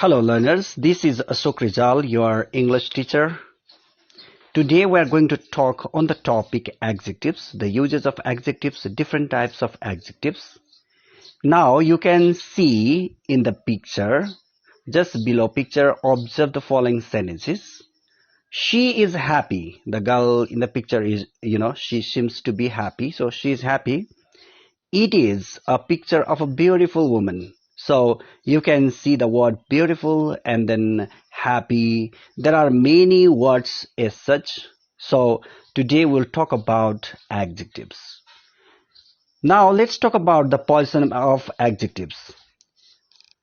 Hello learners, this is Ashok Rizal, your English teacher. Today we are going to talk on the topic adjectives, the uses of adjectives, different types of adjectives. Now you can see in the picture, just below picture, observe the following sentences. She is happy. The girl in the picture is, she seems to be happy. So she is happy. It is a picture of a beautiful woman. So you can see the word beautiful and then happy. There are many words as such. So today we'll talk about adjectives. Now let's talk about the position of adjectives.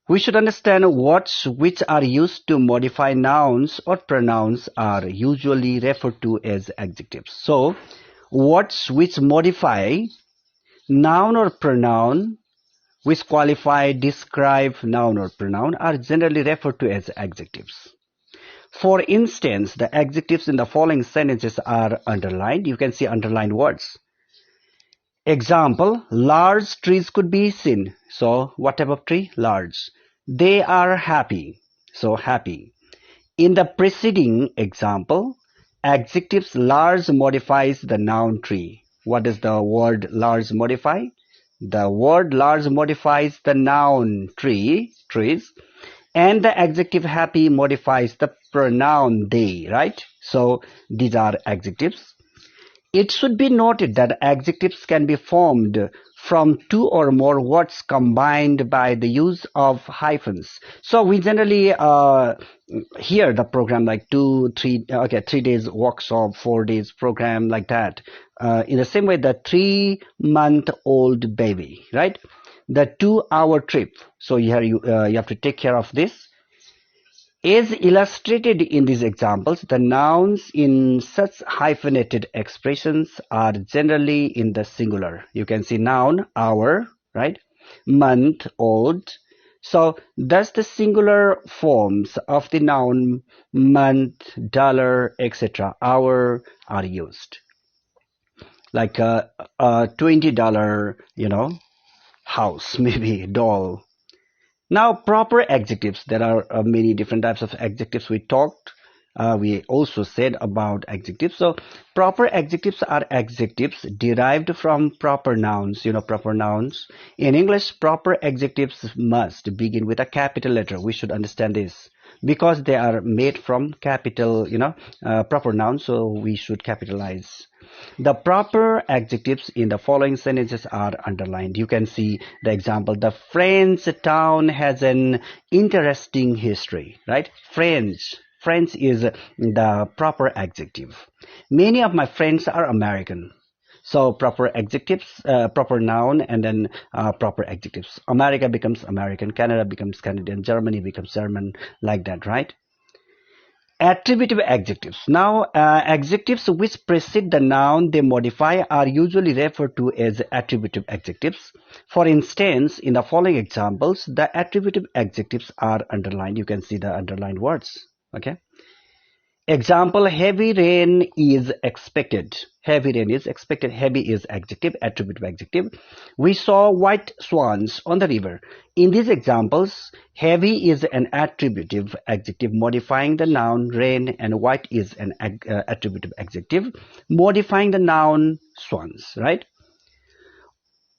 We should understand words which are used to modify nouns or pronouns are usually referred to as adjectives. So words which modify noun or pronoun, which qualify, describe noun or pronoun, are generally referred to as adjectives. For instance, the adjectives in the following sentences are underlined. You can see underlined words. Example, large trees could be seen. So what type of tree? Large. They are happy. So happy. In the preceding example, adjectives large modifies the noun tree. What does the word large modify? The word large modifies the noun tree, trees, and the adjective happy modifies the pronoun they, right? So these are adjectives. It should be noted that adjectives can be formed from two or more words combined by the use of hyphens. So we generally hear the program like 3 days workshop, 4 days program, like that. In the same way, the 3-month-old baby, right? The 2-hour trip. So here you have to take care of this. As illustrated in these examples, the nouns in such hyphenated expressions are generally in the singular. You can see noun, hour, right? Month, old. So thus the singular forms of the noun month, dollar, etc., hour are used. Like a $20, house, maybe doll. Now, proper adjectives. There are many different types of adjectives we talked. We also said about adjectives. So, proper adjectives are adjectives derived from proper nouns. Proper nouns. In English, proper adjectives must begin with a capital letter. We should understand this because they are made from capital, proper nouns. So, we should capitalize. The proper adjectives in the following sentences are underlined. You can see the example. The French town has an interesting history, right? French is the proper adjective. Many of my friends are American. So proper adjectives, proper noun, and then proper adjectives. America becomes American, Canada becomes Canadian, Germany becomes German, like that, right? Attributive adjectives. Now, adjectives which precede the noun they modify are usually referred to as attributive adjectives. For instance, in the following examples, the attributive adjectives are underlined. You can see the underlined words. Okay. Example, heavy rain is expected. Heavy rain is expected. Heavy is adjective, attributive adjective. We saw white swans on the river. In these examples, heavy is an attributive adjective modifying the noun rain, and white is an attributive adjective modifying the noun swans, right?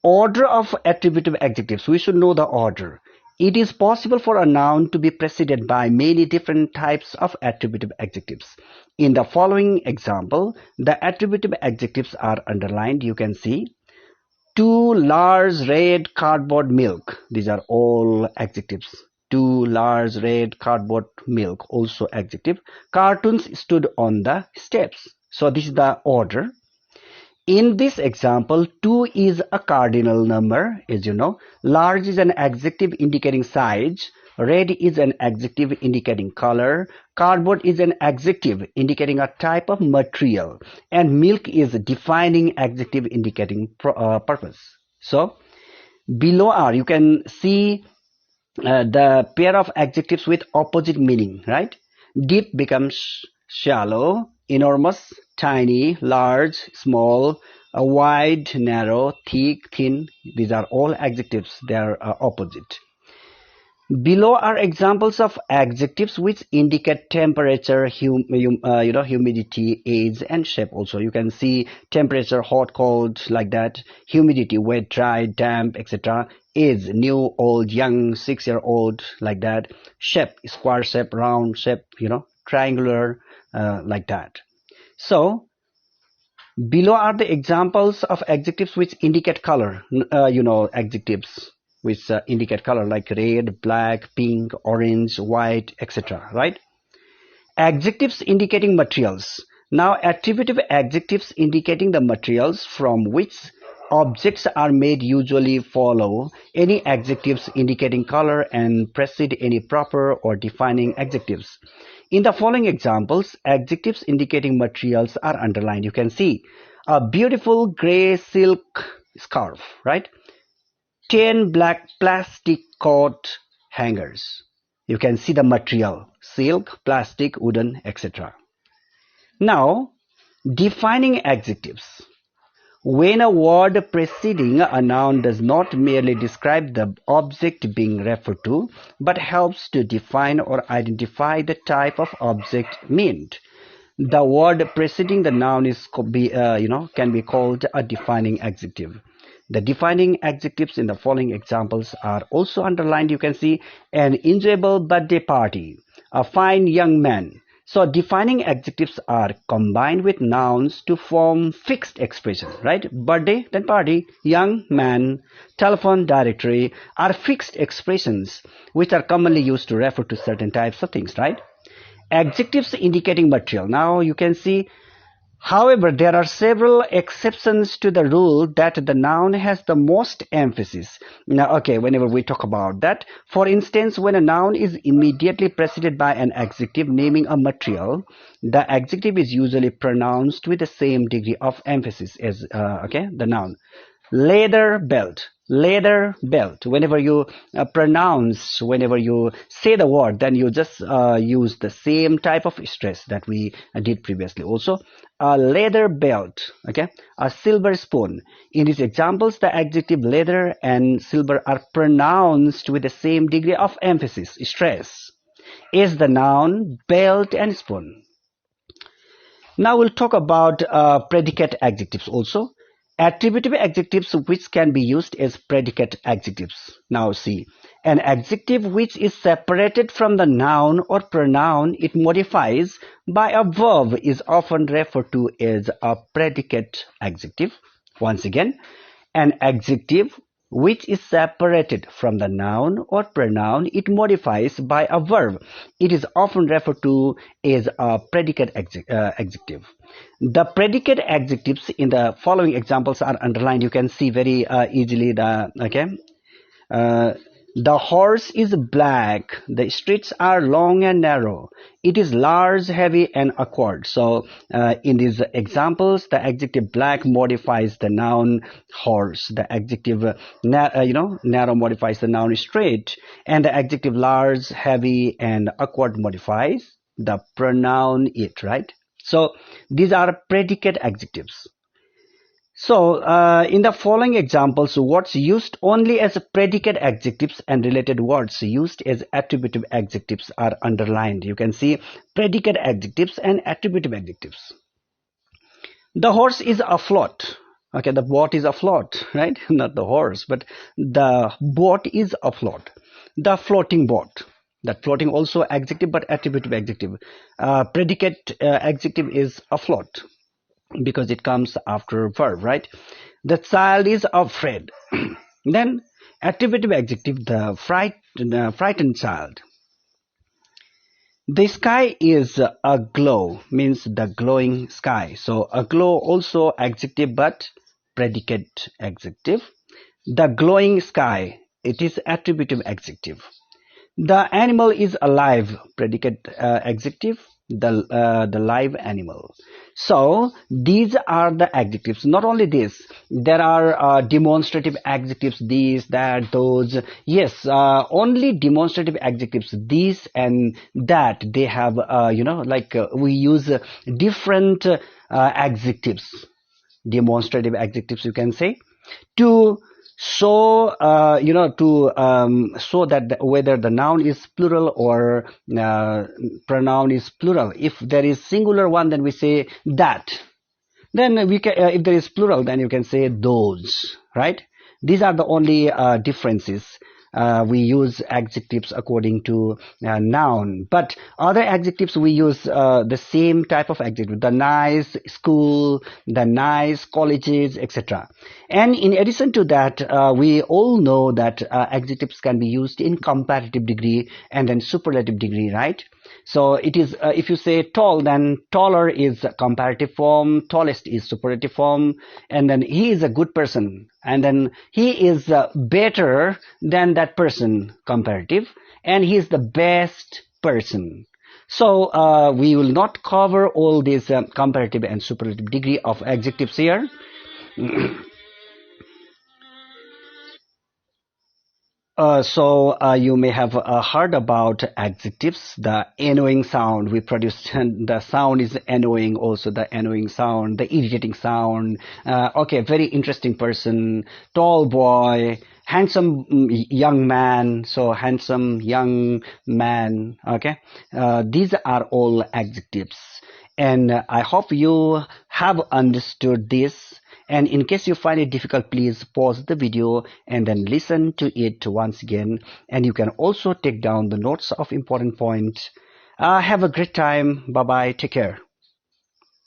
Order of attributive adjectives. We should know the order. It is possible for a noun to be preceded by many different types of attributive adjectives. In the following example, the attributive adjectives are underlined. You can see 2 large red cardboard milk. These are all adjectives. 2 large red cardboard milk, also adjective. Cartoons stood on the steps. So this is the order. In this example, 2 is a cardinal number, as you know. Large is an adjective indicating size. Red is an adjective indicating color. Cardboard is an adjective indicating a type of material. And milk is a defining adjective indicating purpose. So, below are, you can see the pair of adjectives with opposite meaning, right? Deep becomes shallow, enormous, tiny, large, small, wide, narrow, thick, thin. These are all adjectives. They are opposite. Below are examples of adjectives which indicate temperature, humidity, age, and shape. Also, you can see temperature, hot, cold, like that. Humidity, wet, dry, damp, etc. Age, new, old, young, 6-year-old, like that. Shape, square shape, round shape, triangular, like that. So below are the examples of adjectives which indicate color. Adjectives which indicate color like red, black, pink, orange, white, etc. Right? Adjectives indicating materials. Now, attributive adjectives indicating the materials from which objects are made usually follow any adjectives indicating color and precede any proper or defining adjectives. In the following examples, adjectives indicating materials are underlined. You can see a beautiful gray silk scarf, right? 10 black plastic coat hangers. You can see the material, silk, plastic, wooden, etc. Now, defining adjectives. When a word preceding a noun does not merely describe the object being referred to, but helps to define or identify the type of object meant, the word preceding the noun can be called a defining adjective. The defining adjectives in the following examples are also underlined. You can see an enjoyable birthday party, a fine young man. So defining adjectives are combined with nouns to form fixed expression, right? Birthday, then party, young man, telephone directory are fixed expressions which are commonly used to refer to certain types of things, right? Adjectives indicating material. Now you can see, however, there are several exceptions to the rule that the noun has the most emphasis. Now, okay, whenever we talk about that, for instance, when a noun is immediately preceded by an adjective naming a material, the adjective is usually pronounced with the same degree of emphasis as the noun. Leather belt, leather belt. Whenever you whenever you say the word, then you just use the same type of stress that we did previously. Also, a leather belt, okay, a silver spoon. In these examples, the adjective leather and silver are pronounced with the same degree of emphasis, stress, is the noun belt and spoon. Now we'll talk about predicate adjectives also. Attributive adjectives which can be used as predicate adjectives. Now see, an adjective which is separated from the noun or pronoun it modifies by a verb is often referred to as a predicate adjective. Once again, an adjective which is separated from the noun or pronoun it modifies by a verb. It is often referred to as a predicate adjective. The predicate adjectives in the following examples are underlined. You can see very easily the horse is black. The streets are long and narrow. It is large, heavy, and awkward. So, in these examples, the adjective black modifies the noun horse. The adjective narrow modifies the noun straight, and the adjective large, heavy, and awkward modifies the pronoun it. Right. So, these are predicate adjectives. So, in the following examples, words used only as predicate adjectives and related words used as attributive adjectives are underlined. You can see predicate adjectives and attributive adjectives. The horse is afloat. Okay, the boat is afloat, right? Not the horse, but the boat is afloat. The floating boat. That floating also adjective, but attributive adjective. Predicate adjective is afloat, because it comes after verb, right? The child is afraid. Then attributive adjective, the frightened child. The sky is aglow, means the glowing sky. So aglow also adjective but predicate adjective. The glowing sky, it is attributive adjective. The animal is alive, predicate adjective, the live animal. So these are the adjectives. Not only this, there are demonstrative adjectives, these, that, those. Yes, only demonstrative adjectives, these and that, they have we use different adjectives, demonstrative adjectives, you can say, to So to show that whether the noun is plural or pronoun is plural. If there is singular one, then we say that. Then we can, if there is plural, then you can say those, right? These are the only differences. We use adjectives according to noun, but other adjectives we use the same type of adjective: the nice school, the nice colleges, etc. And in addition to that, we all know that adjectives can be used in comparative degree and then superlative degree, right? So it is, if you say tall, then taller is comparative form, tallest is superlative form, and then he is a good person, and then he is better than that person, comparative, and he is the best person. So we will not cover all these comparative and superlative degree of adjectives here. So you may have heard about adjectives, the annoying sound we produce. The sound is annoying, also the annoying sound, the irritating sound. Okay, very interesting person, tall boy, handsome young man. So handsome young man. Okay, these are all adjectives, and I hope you have understood this. And in case you find it difficult, please pause the video and then listen to it once again. And you can also take down the notes of important points. Have a great time. Bye bye. Take care.